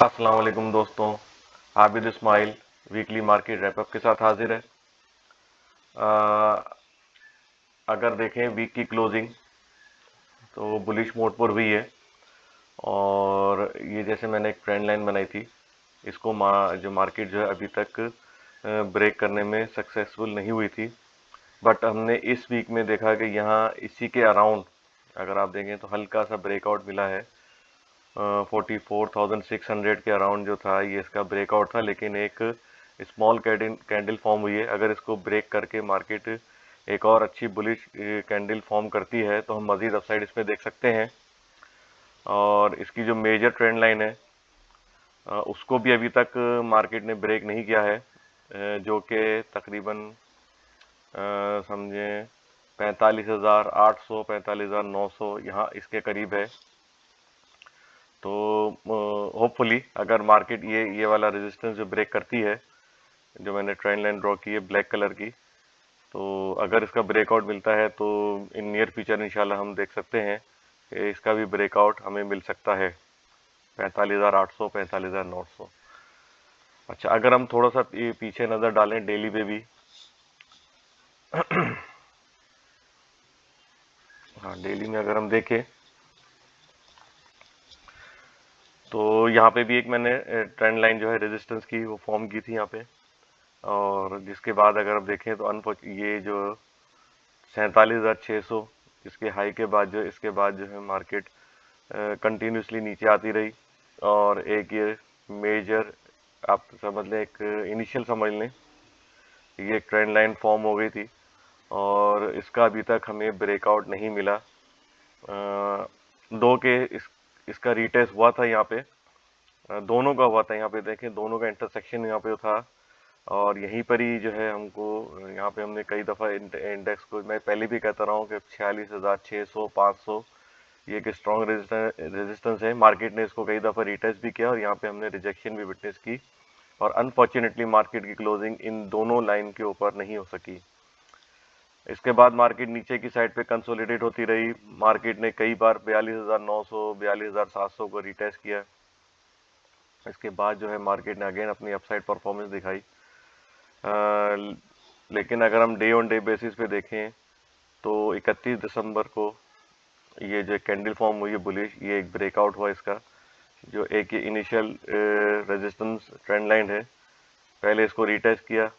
अस्सलाम वालेकुम दोस्तों। Abid Ismail weekly market wrap up के साथ हाजिर है। अ, अगर देखें वीक की क्लोजिंग तो बुलिश मोड पर हुई है और ये जैसे मैंने एक ट्रेंड लाइन बनाई थी, इसको जो मार्केट जो है अभी तक ब्रेक करने में सक्सेसफुल नहीं हुई थी। बट हमने इस वीक में देखा कि यहाँ इसी के अराउंड अगर आप देखें तो हल्का सा ब्रेकआउट मिला है। 44,600 के अराउंड जो था ये इसका ब्रेकआउट था, लेकिन एक स्मॉल कैंडल फॉर्म हुई है। अगर इसको ब्रेक करके मार्केट एक और अच्छी बुलिश कैंडल फॉर्म करती है तो हम मज़ीद अपसाइड इसमें देख सकते हैं। और इसकी जो मेजर ट्रेंड लाइन है उसको भी अभी तक मार्केट ने ब्रेक नहीं किया है, जो कि तकरीबन समझें 45,800 45,900 यहाँ इसके करीब है। तो होपफुली अगर मार्केट ये वाला रेजिस्टेंस जो ब्रेक करती है, जो मैंने ट्रेंड लाइन ड्रॉ की है ब्लैक कलर की, तो अगर इसका ब्रेकआउट मिलता है तो इन नियर फ्यूचर इंशाल्लाह हम देख सकते हैं कि इसका भी ब्रेकआउट हमें मिल सकता है 45,800 45,900। अच्छा, अगर हम थोड़ा सा पीछे नज़र डालें डेली पे भी, हाँ डेली में अगर हम देखें तो यहाँ पे भी एक मैंने ट्रेंड लाइन जो है रेजिस्टेंस की वो फॉर्म की थी यहाँ पे। और जिसके बाद अगर आप देखें तो ये जो 47,600 इसके हाई के बाद जो इसके बाद जो है मार्केट कंटिन्यूसली नीचे आती रही। और एक ये मेजर आप समझ लें, एक इनिशियल समझ लें, ये एक ट्रेंड लाइन फॉर्म हो गई थी और इसका अभी तक हमें ब्रेकआउट नहीं मिला। दो के इसका रिटेस्ट हुआ था यहाँ पे, दोनों का हुआ था यहाँ पे, देखें दोनों का इंटरसेक्शन यहाँ पे था। और यहीं पर ही जो है हमको यहाँ पे हमने कई दफ़ा इंडेक्स को मैं पहले भी कहता रहा हूँ कि 46,600 500 ये एक स्ट्रॉन्ग रेजिस्टेंस है। मार्केट ने इसको कई दफ़ा रिटेस्ट भी किया और यहाँ पे हमने रिजेक्शन भी विटनेस की और अनफॉर्चुनेटली मार्केट की क्लोजिंग इन दोनों लाइन के ऊपर नहीं हो सकी। इसके बाद मार्केट नीचे की साइड पे कंसोलिडेट होती रही। मार्केट ने कई बार 42,900 42,700 को रिटेस्ट किया। इसके बाद जो है मार्केट ने अगेन अपनी अपसाइड परफॉर्मेंस दिखाई। लेकिन अगर हम डे ऑन डे बेसिस पे देखें तो 31 दिसंबर को ये जो कैंडल फॉर्म हुई है बुलिश, ये एक ब्रेकआउट हुआ इसका, जो एक इनिशियल रेजिस्टेंस ट्रेंड लाइन है। पहले इसको रिटेस्ट किया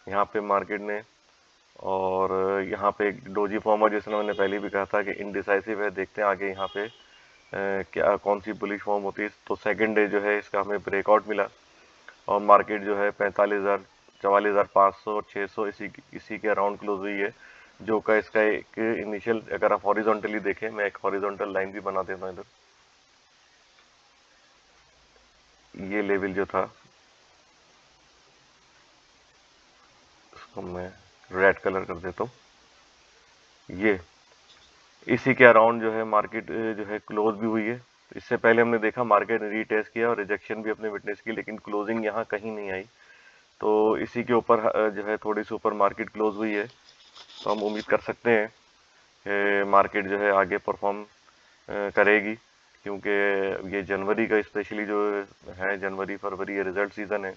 यहाँ पे मार्केट ने और यहाँ पे एक डोजी फॉर्म हुआ, जिसने मैंने पहले भी कहा था कि इनडिसाइसिव है। देखते हैं आगे यहाँ पे क्या कौन सी बुलिश फॉर्म होती है। तो सेकंड डे जो है इसका हमें ब्रेकआउट मिला और मार्केट जो है 45,000 44,500 और 600 इसी के अराउंड क्लोज हुई है, जो का इसका एक इनिशियल, अगर आप हॉरिजॉन्टली देखें, मैं एक हॉरिजॉन्टल लाइन भी बना देता हूँ इधर। ये लेवल जो था इसको मैं रेड कलर कर देता हूँ। ये इसी के अराउंड जो है मार्केट जो है क्लोज भी हुई है। इससे पहले हमने देखा मार्केट ने रीटेस्ट किया और रिजेक्शन भी अपने विटनेस की, लेकिन क्लोजिंग यहाँ कहीं नहीं आई। तो इसी के ऊपर जो है थोड़ी सी ऊपर मार्केट क्लोज हुई है। तो हम उम्मीद कर सकते हैं कि मार्केट जो है आगे परफॉर्म करेगी, क्योंकि ये जनवरी का स्पेशली जो है, जनवरी फरवरी ये रिजल्ट सीज़न है।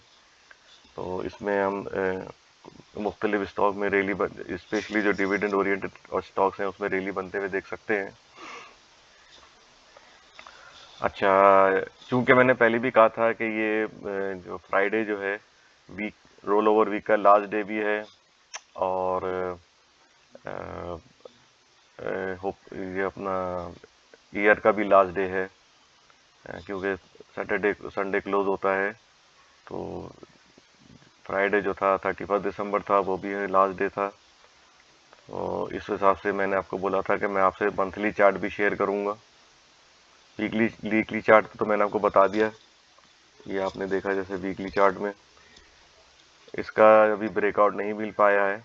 तो इसमें हम मुख्तलिफ स्टॉक में रैली, स्पेशली जो डिविडेंड ओरिएंटेड और स्टॉक्स हैं उसमें रैली बनते हुए देख सकते हैं। अच्छा, चूंकि मैंने पहले भी कहा था कि ये जो फ्राइडे जो है वीक रोल ओवर वीक का लास्ट डे भी है और होप ये अपना ईयर का भी लास्ट डे है, क्योंकि सैटरडे संडे क्लोज होता है। तो फ्राइडे जो था 31 दिसंबर था, वो भी लास्ट डे था। तो इस हिसाब से मैंने आपको बोला था कि मैं आपसे मंथली चार्ट भी शेयर करूंगा। वीकली चार्ट तो मैंने आपको बता दिया, ये आपने देखा जैसे वीकली चार्ट में इसका अभी ब्रेकआउट नहीं मिल पाया है।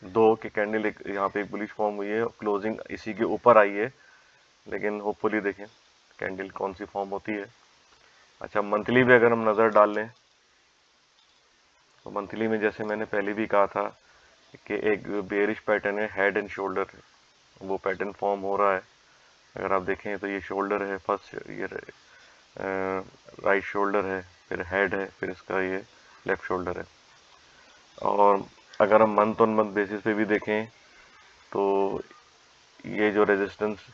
दो के कैंडल यहाँ पे एक बुलिश फॉर्म हुई है, क्लोजिंग इसी के ऊपर आई है, लेकिन होपफुली देखें कैंडल कौन सी फॉर्म होती है। अच्छा, मंथली भी अगर हम नज़र डाल लें तो मंथली में जैसे मैंने पहले भी कहा था कि एक बेरिश पैटर्न है, हेड एंड शोल्डर, वो पैटर्न फॉर्म हो रहा है। अगर आप देखें तो ये शोल्डर है फर्स्ट, ये राइट शोल्डर है, फिर हेड है, फिर इसका ये लेफ्ट शोल्डर है। और अगर हम मंथ ऑन मंथ बेसिस पे भी देखें तो ये जो रेजिस्टेंस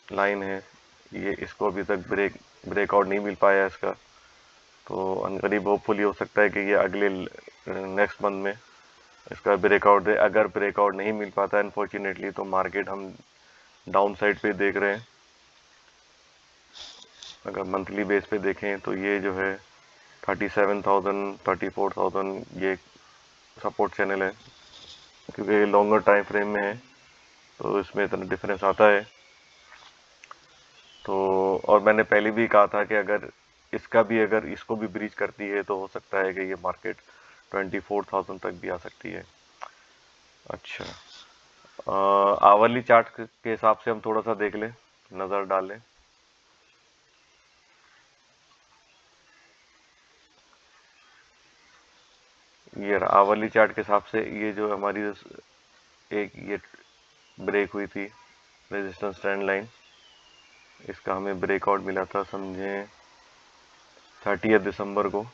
लाइन है ये इसको अभी तक ब्रेकआउट नहीं मिल पाया इसका। तो अनकरीब होपफुली हो सकता है कि ये अगले नेक्स्ट मंथ में इसका ब्रेकआउट दे। अगर ब्रेकआउट नहीं मिल पाता है अनफॉर्चुनेटली तो मार्केट हम डाउन साइड पे देख रहे हैं। अगर मंथली बेस पे देखें तो ये जो है 37,000 34,000 ये सपोर्ट चैनल है, क्योंकि लॉन्गर टाइम फ्रेम में है तो इसमें इतना डिफरेंस आता है। तो और मैंने पहले भी कहा था कि अगर इसको भी ब्रीच करती है तो हो सकता है कि ये मार्केट 24,000 तक भी आ सकती है। अच्छा, आवरली चार्ट के हिसाब से हम थोड़ा सा देख लें, नज़र डालें। ये आवरली चार्ट के हिसाब से ये जो हमारी एक ये ब्रेक हुई थी रेजिस्टेंस ट्रेंड लाइन, इसका हमें ब्रेकआउट मिला था समझें 30 दिसंबर को।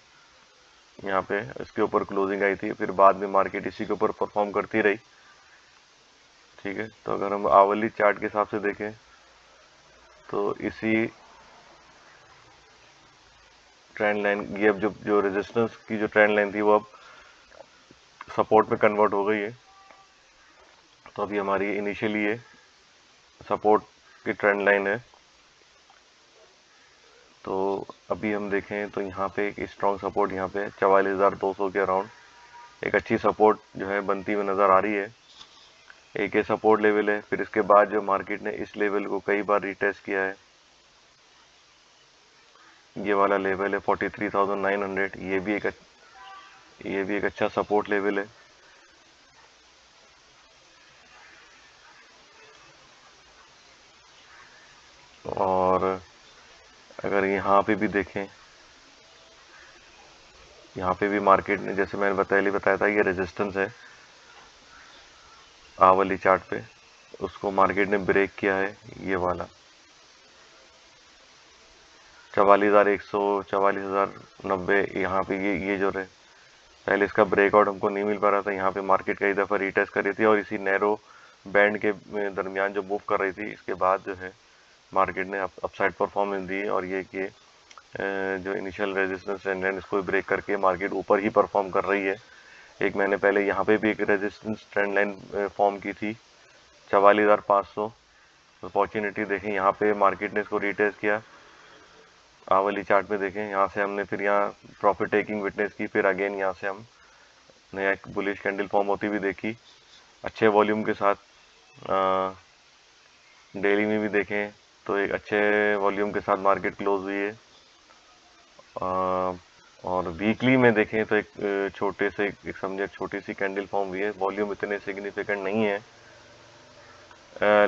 यहाँ पे इसके ऊपर क्लोजिंग आई थी, फिर बाद में मार्केट इसी के ऊपर परफॉर्म करती रही। ठीक है, तो अगर हम आवरली चार्ट के हिसाब से देखें तो इसी ट्रेंड लाइन, ये अब जो रेजिस्टेंस की जो ट्रेंड लाइन थी वो अब सपोर्ट में कन्वर्ट हो गई है। तो अभी हमारी इनिशियली ये सपोर्ट की ट्रेंड लाइन है। तो अभी हम देखें तो यहाँ पे एक स्ट्रॉन्ग सपोर्ट यहाँ पे 44,200 के अराउंड एक अच्छी सपोर्ट जो है बनती हुई नज़र आ रही है। एक ये सपोर्ट लेवल है। फिर इसके बाद जो मार्केट ने इस लेवल को कई बार रिटेस्ट किया है, ये वाला लेवल है 43,900, ये भी एक अच्छा सपोर्ट लेवल है। और अगर यहाँ पे भी देखें, यहाँ पे भी मार्केट ने, जैसे मैंने बताया था, ये रेजिस्टेंस है आवली चार्ट पे, उसको मार्केट ने ब्रेक किया है। ये वाला 44,100 44,090 यहाँ पे ये जो रहे, पहले इसका ब्रेकआउट हमको नहीं मिल पा रहा था। यहाँ पे मार्केट कई दफ़ा रीटेस्ट कर रही थी और इसी नैरो बैंड के दरमियान जो मूव कर रही थी, इसके बाद जो है मार्केट ने अपसाइड परफॉर्मेंस दी और ये कि जो इनिशियल रेजिस्टेंस ट्रेंड लाइन इसको भी ब्रेक करके मार्केट ऊपर ही परफॉर्म कर रही है। एक मैंने पहले यहाँ पे भी एक रेजिस्टेंस ट्रेंड लाइन फॉर्म की थी 44,500। अपॉर्चुनिटी देखें, यहाँ पे मार्केट ने इसको रिटेस्ट किया। आवली चार्ट में देखें, यहाँ से हमने फिर यहाँ प्रॉफिट टेकिंग विटनेस की, फिर अगेन यहाँ से हम नया एक बुलिश कैंडल फॉर्म होती भी देखी अच्छे वॉल्यूम के साथ। डेली में भी देखें तो एक अच्छे वॉल्यूम के साथ मार्केट क्लोज हुई है। और वीकली में देखें तो एक छोटे से एक समझे छोटी सी कैंडल फॉर्म हुई है। वॉल्यूम इतने सिग्निफिकेंट नहीं है,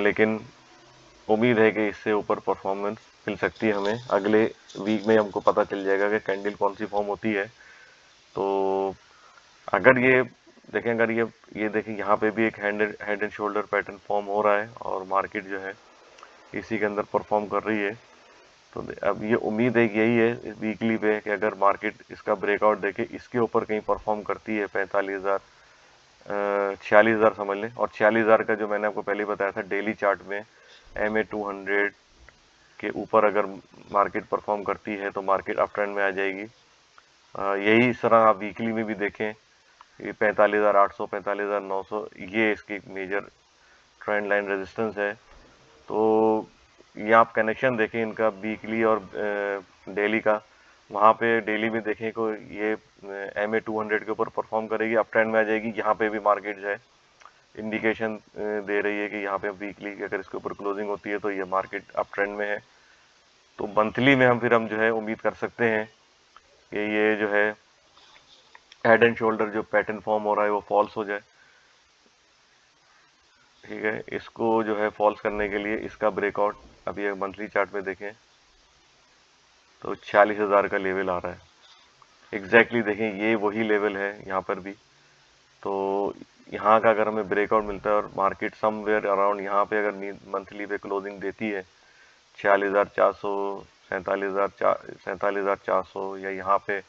लेकिन उम्मीद है कि इससे ऊपर परफॉर्मेंस मिल सकती है हमें। अगले वीक में हमको पता चल जाएगा कि कैंडल कौन सी फॉर्म होती है। तो अगर ये देखें, अगर ये देखें, यहाँ पे भी एक head and shoulder pattern form हो रहा है और मार्केट जो है इसी के अंदर परफॉर्म कर रही है। तो अब ये उम्मीद है कि यही है वीकली पे कि अगर मार्केट इसका ब्रेकआउट देखे, इसके ऊपर कहीं परफॉर्म करती है 45,000 46,000 समझ लें। और 46,000 का जो मैंने आपको पहले बताया था डेली चार्ट में MA200 के ऊपर अगर मार्केट परफॉर्म करती है तो मार्केट अप ट्रेंड में आ जाएगी। यही इस तरह आप वीकली में भी देखें, ये 45,800 45,900 ये इसकी मेजर ट्रेंड लाइन रेजिस्टेंस है। तो ये आप कनेक्शन देखें इनका वीकली और डेली का। वहाँ पे डेली में देखें को ये MA200 के ऊपर परफॉर्म करेगी, अप ट्रेंड में आ जाएगी। यहाँ पे भी मार्केट जो है इंडिकेशन दे रही है कि यहाँ पे वीकली अगर इसके ऊपर क्लोजिंग होती है तो ये मार्केट अप ट्रेंड में है। तो मंथली में हम जो है उम्मीद कर सकते हैं कि ये जो है हेड एंड शोल्डर जो पैटर्न फॉर्म हो रहा है वो फॉल्स हो जाए। ठीक है, इसको जो है फॉल्स करने के लिए इसका ब्रेकआउट अभी एक मंथली चार्ट में देखें तो 46,000 का लेवल आ रहा है। एग्जैक्टली देखें, ये वही लेवल है यहाँ पर भी। तो यहाँ का अगर हमें ब्रेकआउट मिलता है और मार्केट समवेयर अराउंड यहाँ पे अगर मंथली पे क्लोजिंग देती है 46,400 47,400 या यहाँ पे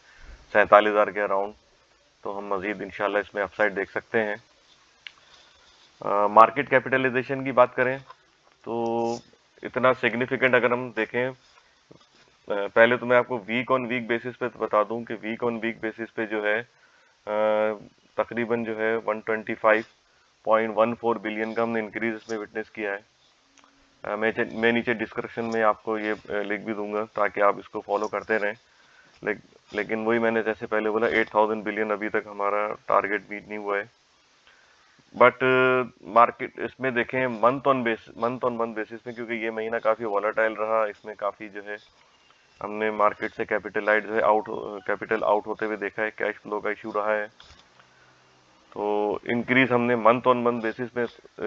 47,000 के अराउंड, तो हम मज़ीद इंशाल्लाह इसमें अपसाइड देख सकते हैं। मार्केट कैपिटलाइजेशन की बात करें तो इतना सिग्निफिकेंट अगर हम देखें, पहले तो मैं आपको वीक ऑन वीक बेसिस पे बता दूं कि वीक ऑन वीक बेसिस पे जो है तकरीबन जो है 125.14 बिलियन का हमने इंक्रीज इसमें विटनेस किया है। मैं नीचे डिस्क्रिप्शन में आपको ये लिख भी दूंगा ताकि आप इसको फॉलो करते रहें। लेकिन वही मैंने जैसे पहले बोला 8,000 बिलियन अभी तक हमारा टारगेट मीट नहीं हुआ है। बट मार्केट इसमें देखें मंथ ऑन मंथ बेसिस में, क्योंकि ये महीना काफ़ी वॉलेटाइल रहा, इसमें काफ़ी जो है हमने मार्केट से कैपिटल आउट होते हुए देखा है, कैश फ्लो का इशू रहा है। तो इंक्रीज हमने मंथ ऑन मंथ बेसिस में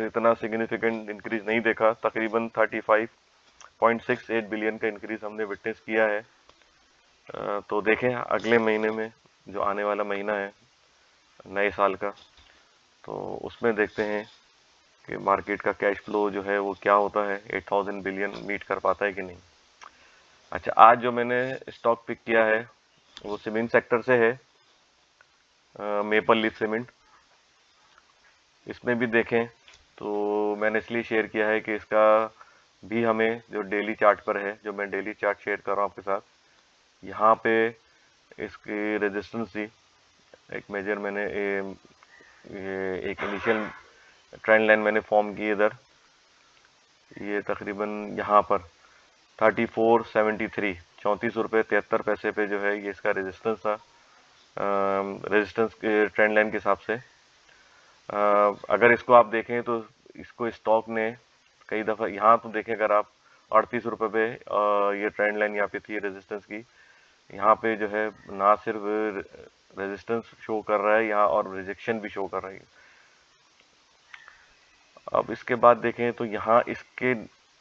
इतना सिग्निफिकेंट इंक्रीज नहीं देखा, तकरीबन 35.68 बिलियन का इंक्रीज हमने विटनेस किया है। तो देखें अगले महीने में जो आने वाला महीना है नए साल का, तो उसमें देखते हैं कि मार्केट का कैश फ्लो जो है वो क्या होता है, 8,000 बिलियन मीट कर पाता है कि नहीं। अच्छा, आज जो मैंने स्टॉक पिक किया है वो सीमेंट सेक्टर से है, मेपल लीफ सीमेंट। इसमें भी देखें तो मैंने इसलिए शेयर किया है कि इसका भी हमें जो डेली चार्ट पर है, जो मैं डेली चार्ट शेयर कर रहा हूँ आपके साथ, यहाँ पे इसकी रेजिस्टेंस थी, एक मेजर मैंने ये एक इनिशियल ट्रेंड लाइन मैंने फॉर्म की इधर, ये तकरीबन यहाँ पर 34.73 ₹34.73 पे जो है ये इसका रेजिस्टेंस था, रेजिस्टेंस के ट्रेंड लाइन के हिसाब से। अगर इसको आप देखें तो इसको स्टॉक ने कई दफ़ा यहाँ तो देखें, अगर आप 38 रुपये पे ये ट्रेंड लाइन यहाँ पे थी रेजिस्टेंस की, यहाँ पे जो है ना सिर्फ रेजिस्टेंस शो कर रहा है यहाँ और रिजेक्शन भी शो कर रही है। अब इसके बाद देखें तो यहाँ इसके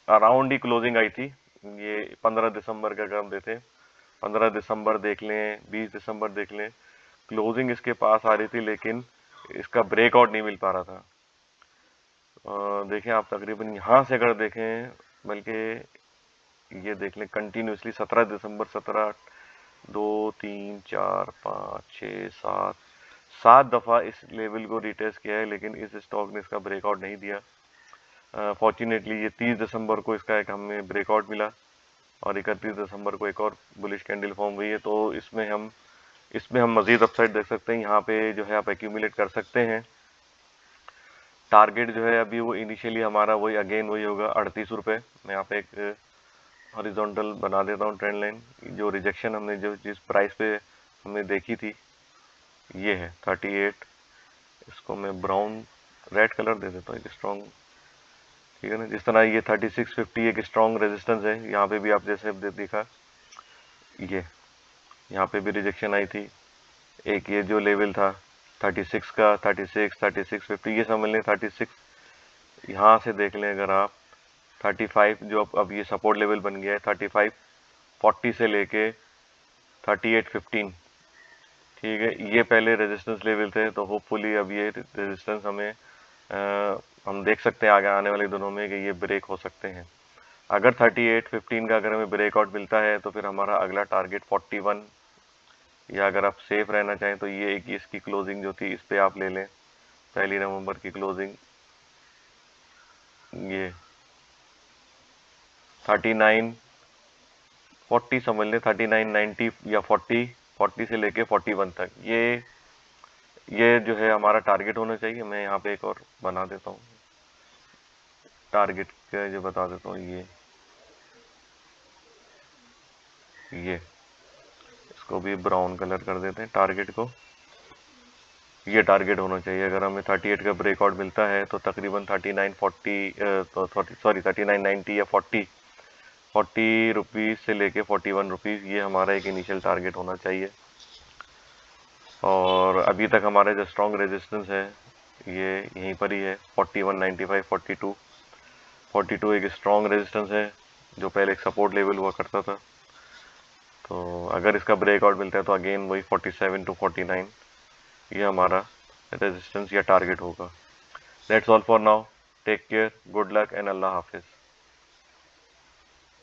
अराउंड ही क्लोजिंग आई थी, ये 15 दिसंबर का अगर हम देते हैं, 15 दिसंबर देख लें, 20 दिसंबर देख लें, क्लोजिंग इसके पास आ रही थी लेकिन इसका ब्रेकआउट नहीं मिल पा रहा था। देखें आप तकरीबन यहाँ से अगर देखें, बल्कि ये देख लें कंटिन्यूसली 17 दिसंबर 17, 2, 3, 4, 5, 6, 7 दफ़ा इस लेवल को रिटेस्ट किया है, लेकिन इस स्टॉक ने इसका ब्रेकआउट नहीं दिया। फॉर्चुनेटली ये 30 दिसंबर को इसका एक हमें ब्रेकआउट मिला और 31 दिसंबर को एक और बुलिश कैंडल फॉर्म हुई है। तो इसमें हम मज़ीद अपसाइड देख सकते हैं। यहाँ पे जो है आप एक्यूमुलेट कर सकते हैं। टारगेट जो है अभी वो इनिशियली हमारा वही होगा 38 रुपये। मैं यहाँ पे एक हॉरिजॉन्टल बना देता हूँ ट्रेंड लाइन। जो रिजेक्शन हमने जिस प्राइस पे हमने देखी थी ये है 38। इसको मैं ब्राउन रेड कलर दे देता हूँ, एक स्ट्रॉन्ग, ठीक है ना। जिस तरह ये 3650 एक स्ट्रॉन्ग रेजिस्टेंस है, यहाँ पे भी आप जैसे देखा ये यहाँ पे भी रिजेक्शन आई थी। एक ये जो लेवल था 36 का, 3650 ये समझ लें 36, यहाँ से देख लें अगर आप 35 जो अब ये सपोर्ट लेवल बन गया है 3540 से लेके 3815, ठीक है। ये पहले रेजिस्टेंस लेवल थे, तो होपफुली अब ये रेजिस्टेंस हमें हम देख सकते हैं आगे आने वाले दिनों में कि ये ब्रेक हो सकते हैं। अगर 3815 का अगर हमें ब्रेकआउट मिलता है तो फिर हमारा अगला टारगेट 41, या अगर आप सेफ रहना चाहें तो ये एक इसकी क्लोजिंग जो थी इस पर आप ले लें, 1 नवंबर की क्लोजिंग, ये 3940 समझ लें, 3990 या 40 से लेके 41 तक ये जो है हमारा टारगेट होना चाहिए। मैं यहाँ पे एक और बना देता हूँ टारगेट का, जो बता देता हूँ ये इसको भी ब्राउन कलर कर देते हैं टारगेट को। ये टारगेट होना चाहिए। अगर हमें 38 का ब्रेकआउट मिलता है तो तकरीबन 3990 या 40 रुपीज़ से लेके 41 रुपीज़, ये हमारा एक इनिशियल टारगेट होना चाहिए। और अभी तक हमारा जो स्ट्रॉन्ग रेजिस्टेंस है ये यहीं पर ही है 4195, 42 एक स्ट्रॉन्ग रेजिस्टेंस है जो पहले एक सपोर्ट लेवल हुआ करता था। तो अगर इसका ब्रेकआउट मिलता है तो अगेन वही 47 to 49 ये हमारा रेजिस्टेंस या टारगेट होगा। That's all for now. Take care, good luck and अल्लाह हाफिज़।